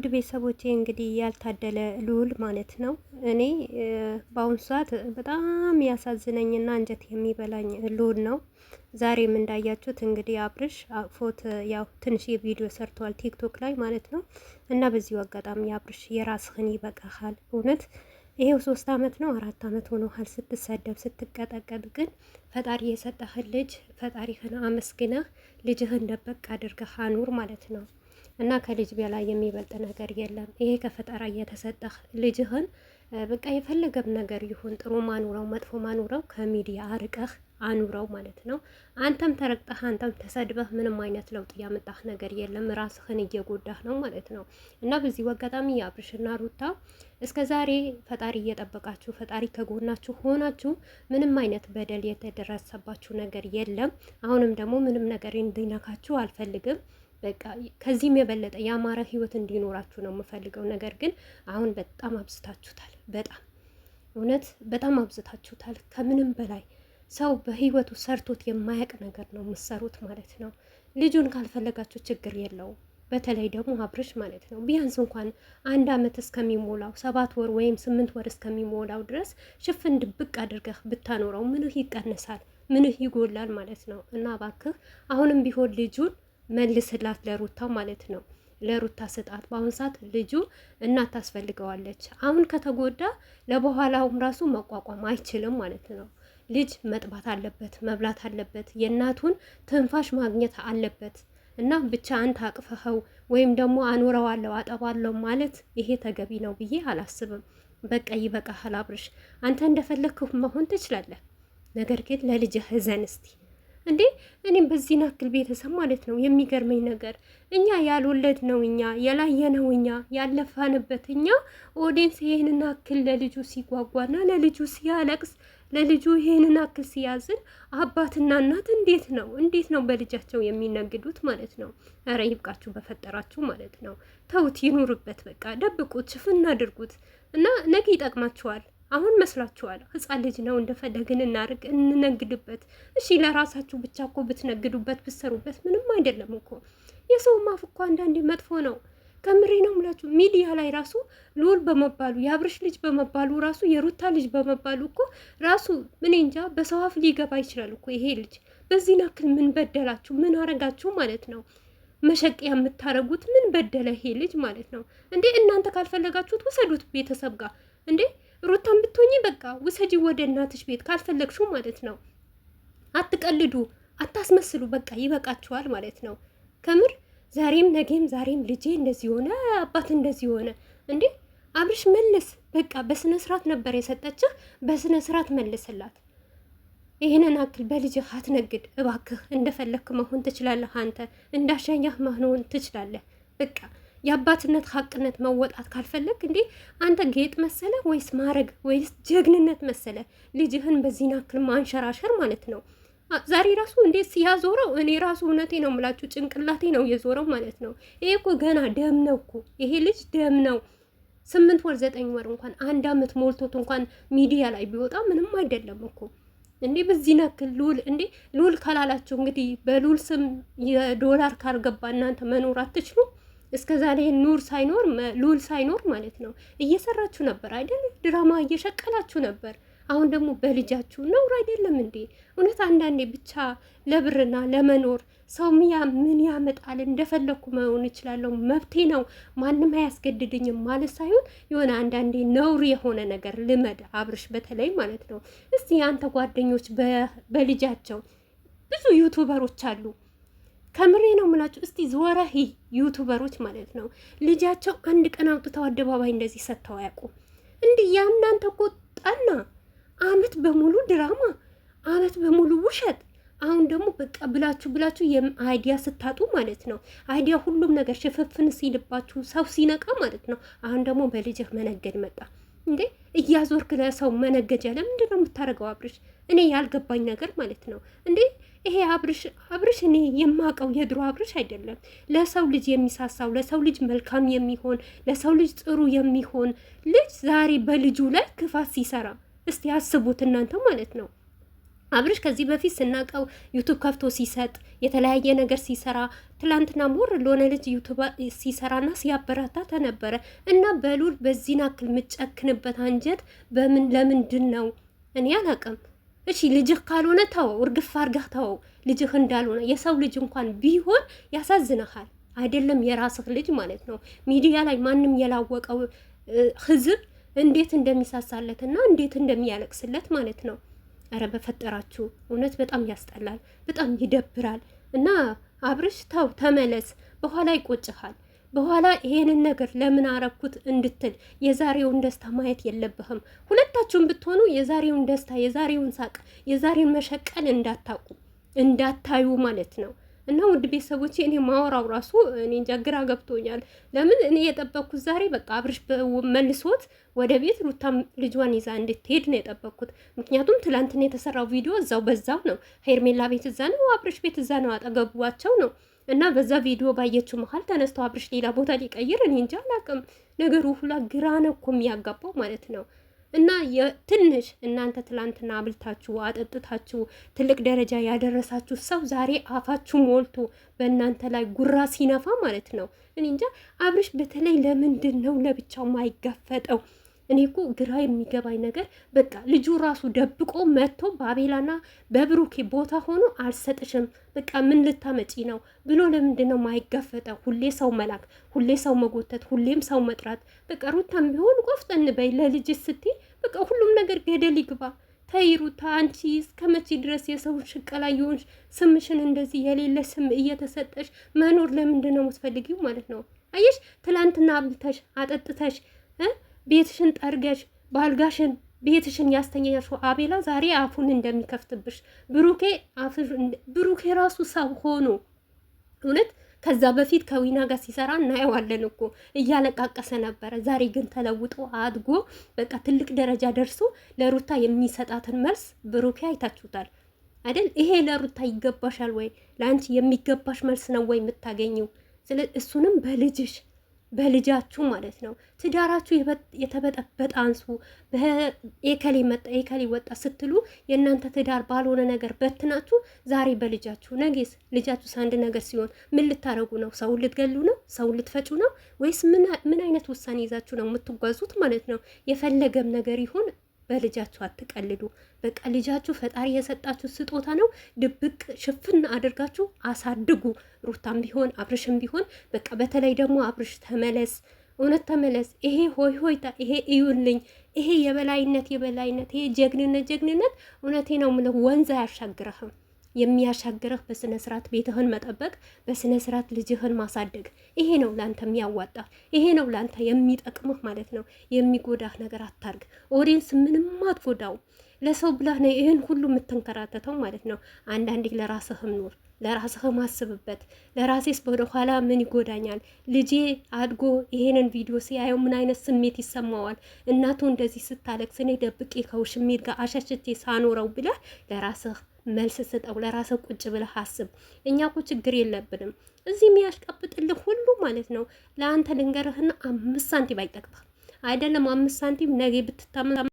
ውድ ቤተሰቦቼ እንግዲህ ያልታደለ ልዑል ማለት ነው። እኔ በአሁኑ ሰዓት በጣም ያሳዝነኝና አንጀት የሚበላኝ ልዑል ነው። ዛሬም እንዳያችሁት እንግዲህ አብርሽ አቅፎት ያው ትንሽ የቪዲዮ ሰርተዋል ቲክቶክ ላይ ማለት ነው። እና በዚሁ አጋጣሚ አብርሽ የራስህን ይበቃሃል። እውነት ይሄው 3 አመት ነው 4 አመት ሆኖሃል ስትሰደብ ስትቀጠቀጥ። ግን ፈጣሪ የሰጠህን ልጅ ፈጣሪህን አመስግነህ ልጅህን ደበቅ አድርገህ አኑር ማለት ነው። እና ከልጅ በላይ የሚበልጥ ነገር የለም። ይሄ ከፈጠራ እየተሰጠህ ልጅህን በቃ የፈለገም ነገር ይሁን ጥሩ ማኑረው መጥፎ ማኑረው ከሚዲያ አርቀህ አኑረው ማለት ነው። አንተም ተረግጠህ አንተም ተሰድበህ ምንም አይነት ለውጥ ያመጣህ ነገር የለም። ራስህን እየጎዳህ ነው ማለት ነው። እና በዚህ አጋጣሚ የአብርሽና ሩታ እስከ ዛሬ ፈጣሪ እየጠበቃችሁ ፈጣሪ ከጎናችሁ ሆናችሁ ምንም አይነት በደል የተደረሰባችሁ ነገር የለም። አሁንም ደግሞ ምንም ነገር እንዲነካችሁ አልፈልግም። በቃ ከዚህም የበለጠ ያማረ ህይወት እንዲኖራችሁ ነው የምፈልገው። ነገር ግን አሁን በጣም አብዝታችሁታል። በጣም እውነት በጣም አብዝታችሁታል። ከምንም በላይ ሰው በህይወቱ ሰርቶት የማያውቅ ነገር ነው የምትሰሩት ማለት ነው። ልጁን ካልፈለጋችሁ ችግር የለውም። በተለይ ደግሞ አብርሽ ማለት ነው ቢያንስ እንኳን 1 አመት እስከሚሞላው 7 ወር ወይም 8 ወር እስከሚሞላው ድረስ ሽፍን ድብቅ አድርገህ ብታኖረው ምንህ ይቀንሳል? ምንህ ይጎላል ማለት ነው። እና እባክህ አሁንም ቢሆን ልጁን መልስላት ለሩታ ማለት ነው። ለሩታ ስጣት። በአሁን ሰዓት ልጁ እናት ታስፈልገዋለች። አሁን ከተጎዳ ለበኋላውም ራሱ መቋቋም አይችልም ማለት ነው። ልጅ መጥባት አለበት፣ መብላት አለበት፣ የእናቱን ትንፋሽ ማግኘት አለበት። እና ብቻ አንተ አቅፈኸው ወይም ደግሞ አኖረዋለሁ አጠባለሁ ማለት ይሄ ተገቢ ነው ብዬ አላስብም። በቃ ይበቃሃል አብርሽ። አንተ እንደፈለግህ መሆን ትችላለህ። ነገር ግን ለልጅህ እዘን እስቲ እንዴ። እኔም በዚህ ናክል ቤተሰብ ማለት ነው የሚገርመኝ ነገር እኛ ያልወለድ ነው እኛ የላየነው እኛ ያለፋንበት እኛ ኦዲንስ ይሄንን አክል ለልጁ ሲጓጓና ለልጁ ሲያለቅስ ለልጁ ይሄንን አክል ሲያዝን አባትና እናት እንዴት ነው በልጃቸው የሚነግዱት ማለት ነው። ኧረ ይብቃችሁ በፈጠራችሁ ማለት ነው። ተውት ይኑርበት። በቃ ደብቁት፣ ሽፍና አድርጉት እና ነገ ይጠቅማችኋል። አሁን መስላችኋል? ህፃን ልጅ ነው እንደፈለግን እናርግ እንነግድበት። እሺ ለራሳችሁ ብቻ እኮ ብትነግዱበት ብትሰሩበት ምንም አይደለም እኮ። የሰው ማፍ እኮ አንዳንዴ መጥፎ ነው። ከምሬ ነው ምላችሁ። ሚዲያ ላይ ራሱ ልዑል በመባሉ የአብርሽ ልጅ በመባሉ ራሱ የሩታ ልጅ በመባሉ እኮ ራሱ ምን እንጃ በሰው አፍ ሊገባ ይችላል እኮ ይሄ ልጅ። በዚህ ናክል ምን በደላችሁ? ምን አረጋችሁ ማለት ነው? መሸቂያ የምታረጉት ምን በደለ ይሄ ልጅ ማለት ነው እንዴ? እናንተ ካልፈለጋችሁት ውሰዱት ቤተሰብ ጋር እንዴ። ሩታን ብትሆኚ በቃ ውሰጂ ወደ እናትሽ ቤት ካልፈለግሽው ማለት ነው። አትቀልዱ፣ አታስመስሉ። በቃ ይበቃችኋል ማለት ነው። ከምር ዛሬም ነገም ዛሬም ልጄ እንደዚህ ሆነ አባት እንደዚህ ሆነ እንዴ። አብርሽ መልስ በቃ። በስነ ስርዓት ነበር የሰጠችህ፣ በስነ ስርዓት መልስላት። ይህንን አክል በልጅህ አትነግድ እባክህ። እንደፈለክ መሆን ትችላለህ። አንተ እንዳሻኛህ መሆን ትችላለህ። በቃ የአባትነት ሀቅነት መወጣት ካልፈለግ እንዴ አንተ ጌጥ መሰለ ወይስ ማረግ ወይስ ጀግንነት መሰለ ልጅህን በዚህ ናክል ማንሸራሸር ማለት ነው። ዛሬ ራሱ እንዴት ሲያዞረው እኔ ራሱ እውነቴ ነው የምላችሁ ጭንቅላቴ ነው የዞረው ማለት ነው። ይሄ እኮ ገና ደም ነው እኮ ይሄ ልጅ ደም ነው። 8 ወር 9 ወር እንኳን 1 አመት ሞልቶት እንኳን ሚዲያ ላይ ቢወጣ ምንም አይደለም እኮ እንዴ። በዚህ ናክል ልዑል እንዴ ልዑል ካላላችሁ እንግዲህ በልዑል ስም የዶላር ካልገባ እናንተ መኖር አትችሉ። እስከ ዛሬ ኑር ሳይኖር ልዑል ሳይኖር ማለት ነው እየሰራችሁ ነበር አይደል? ድራማ እየሸቀላችሁ ነበር። አሁን ደግሞ በልጃችሁ ነውር አይደለም እንዴ? እውነት አንዳንዴ ብቻ ለብርና ለመኖር ሰው ምን ያመጣል እንደፈለኩ መሆን እችላለሁ መብቴ ነው ማንም አያስገድድኝም ማለት ሳይሆን የሆነ አንዳንዴ ነውር የሆነ ነገር ልመድ። አብርሽ በተለይ ማለት ነው። እስቲ አንተ ጓደኞች በልጃቸው ብዙ ዩቱበሮች አሉ። ከምሬ ነው የምላችሁ። እስቲ ዞረህ ዩቱበሮች ማለት ነው ልጃቸው አንድ ቀን አውጥተው አደባባይ እንደዚህ ሰጥተው አያውቁም። እንዲህ ያናንተ እኮ ጠና አመት በሙሉ ድራማ፣ አመት በሙሉ ውሸት። አሁን ደግሞ በቃ ብላችሁ አይዲያ ስታጡ ማለት ነው አይዲያ ሁሉም ነገር ሽፍፍን ሲልባችሁ ሰው ሲነቃ ማለት ነው። አሁን ደግሞ በልጅህ መነገድ መጣ እንዴ? እያዞርክ ለሰው መነገጃ ለምንድን ነው የምታደርገው አብርሽ? እኔ ያልገባኝ ነገር ማለት ነው እንዴ ይሄ አብርሽ እኔ የማውቀው የድሮ አብርሽ አይደለም። ለሰው ልጅ የሚሳሳው ለሰው ልጅ መልካም የሚሆን ለሰው ልጅ ጥሩ የሚሆን ልጅ ዛሬ በልጁ ላይ ክፋት ሲሰራ እስቲ አስቡት እናንተ ማለት ነው። አብርሽ ከዚህ በፊት ስናቀው ዩቱብ ከፍቶ ሲሰጥ የተለያየ ነገር ሲሰራ ትላንትና ሞር ለሆነ ልጅ ዩቱብ ሲሰራና ሲያበረታ ተነበረ እና በሉል በዚህን አክል ምጨክንበት አንጀት ለምንድን ነው? እኔ አላቅም። እሺ ልጅህ ካልሆነ ተወው፣ እርግፍ አርጋህ ተወው። ልጅህ እንዳልሆነ የሰው ልጅ እንኳን ቢሆን ያሳዝነሃል። አይደለም የራስህ ልጅ ማለት ነው። ሚዲያ ላይ ማንም የላወቀው ህዝብ እንዴት እንደሚሳሳለትና እንዴት እንደሚያለቅስለት ማለት ነው። አረ በፈጠራችሁ እውነት በጣም ያስጠላል፣ በጣም ይደብራል። እና አብርሽ ተው ተመለስ፣ በኋላ ይቆጭሃል። በኋላ ይሄንን ነገር ለምን አረኩት እንድትል የዛሬውን ደስታ ማየት የለብህም። ሁለታችሁም ብትሆኑ የዛሬውን ደስታ፣ የዛሬውን ሳቅ፣ የዛሬውን መሸቀል እንዳታዩ ማለት ነው። እና ውድ ቤተሰቦቼ እኔ ማወራው ራሱ እኔ እንጃ ግራ ገብቶኛል። ለምን እኔ የጠበቅኩት ዛሬ በቃ አብርሽ መልሶት ወደ ቤት ሩታም ልጇን ይዛ እንድትሄድ ነው የጠበቅኩት። ምክንያቱም ትላንትና የተሰራው ቪዲዮ እዛው በዛው ነው። ሄርሜላ ቤት እዛ ነው፣ አብርሽ ቤት እዛ ነው፣ አጠገቧቸው ነው። እና በዛ ቪዲዮ ባየችው መሀል ተነስተው አብርሽ ሌላ ቦታ ሊቀይር እኔ እንጃ አላውቅም። ነገሩ ሁላ ግራ ነው እኮ የሚያጋባው ማለት ነው። እና ትንሽ እናንተ ትላንትና አብልታችሁ አጠጥታችሁ ትልቅ ደረጃ ያደረሳችሁ ሰው ዛሬ አፋችሁ ሞልቶ በእናንተ ላይ ጉራ ሲነፋ ማለት ነው። እኔ እንጃ አብርሽ በተለይ ለምንድን ነው ለብቻው ማይጋፈጠው? እኔ እኮ ግራ የሚገባኝ ነገር በቃ ልጁ ራሱ ደብቆ መጥቶ በአቤላና በብሩኬ ቦታ ሆኖ አልሰጥሽም፣ በቃ ምን ልታመጪ ነው ብሎ ለምንድን ነው ማይጋፈጠው? ሁሌ ሰው መላክ፣ ሁሌ ሰው መጎተት፣ ሁሌም ሰው መጥራት። በቃ ሩታም ቢሆን ቆፍጠን በይ ለልጅ ስትይ፣ በቃ ሁሉም ነገር ገደል ይግባ። ተይ ሩታ፣ አንቺ እስከ መቼ ድረስ የሰውን ሽቀላ የሆንሽ ስምሽን እንደዚህ የሌለ ስም እየተሰጠሽ መኖር ለምንድን ነው የምትፈልጊው ማለት ነው? አየሽ ትላንትና አብልተሽ አጠጥተሽ ቤትሽን ጠርገሽ ባልጋሽን ቤትሽን ያስተኛሽው አቤላ ዛሬ አፉን እንደሚከፍትብሽ ብሩኬ ራሱ ሰው ሆኖ እውነት ከዛ በፊት ከዊና ጋር ሲሰራ እናየዋለን እኮ እያለቃቀሰ ነበረ። ዛሬ ግን ተለውጦ አድጎ በቃ ትልቅ ደረጃ ደርሶ ለሩታ የሚሰጣትን መልስ ብሩኬ አይታችሁታል አይደል? ይሄ ለሩታ ይገባሻል ወይ? ለአንቺ የሚገባሽ መልስ ነው ወይ የምታገኘው? ስለዚህ እሱንም በልጃችሁ ማለት ነው። ትዳራችሁ የተበጠበጠ አንሱ። በኤከሌ መጣ ኤከሌ ወጣ ስትሉ የእናንተ ትዳር ባልሆነ ነገር በትናችሁ ዛሬ በልጃችሁ ነገስ ልጃችሁ አንድ ነገር ሲሆን ምን ልታረጉ ነው? ሰው ልትገሉ ነው? ሰው ልትፈጩ ነው? ወይስ ምን አይነት ውሳኔ ይዛችሁ ነው የምትጓዙት ማለት ነው? የፈለገም ነገር ይሁን በልጃችሁ አትቀልዱ። በቃ ልጃችሁ ፈጣሪ የሰጣችሁ ስጦታ ነው። ድብቅ ሽፍን አድርጋችሁ አሳድጉ። ሩታም ቢሆን አብርሽም ቢሆን በቃ በተለይ ደግሞ አብርሽ ተመለስ፣ እውነት ተመለስ። ይሄ ሆይ ሆይታ፣ ይሄ እዩልኝ፣ ይሄ የበላይነት ይሄ ጀግንነት እውነቴ ነው የምለው ወንዝ አያሻግረህም። የሚያሻግረህ በስነ ስርዓት ቤትህን መጠበቅ፣ በስነ ስርዓት ልጅህን ማሳደግ። ይሄ ነው ላንተ የሚያዋጣ፣ ይሄ ነው ላንተ የሚጠቅምህ ማለት ነው። የሚጎዳህ ነገር አታርግ። ኦዲየንስ ምንም አትጎዳው። ለሰው ብላህ ነው ይህን ሁሉ የምትንከራተተው ማለት ነው። አንዳንዴ ለራስህም ኑር፣ ለራስህም አስብበት። ለራሴስ ወደ ኋላ ምን ይጎዳኛል? ልጄ አድጎ ይሄንን ቪዲዮ ሲያየው ምን አይነት ስሜት ይሰማዋል? እናቱ እንደዚህ ስታለቅስ እኔ ደብቄ ከውሽሜት ጋር አሸሽቼ ሳኖረው ብለህ ለራስህ መልስ ስጠው። ለራስህ ቁጭ ብለህ አስብ። እኛ እኮ ችግር የለብንም። እዚህ የሚያሽቀብጥልህ ሁሉ ማለት ነው ለአንተ ልንገርህና 5 ሳንቲም አይጠቅምም። አይደለም 5 ሳንቲም ነገ ብትታመም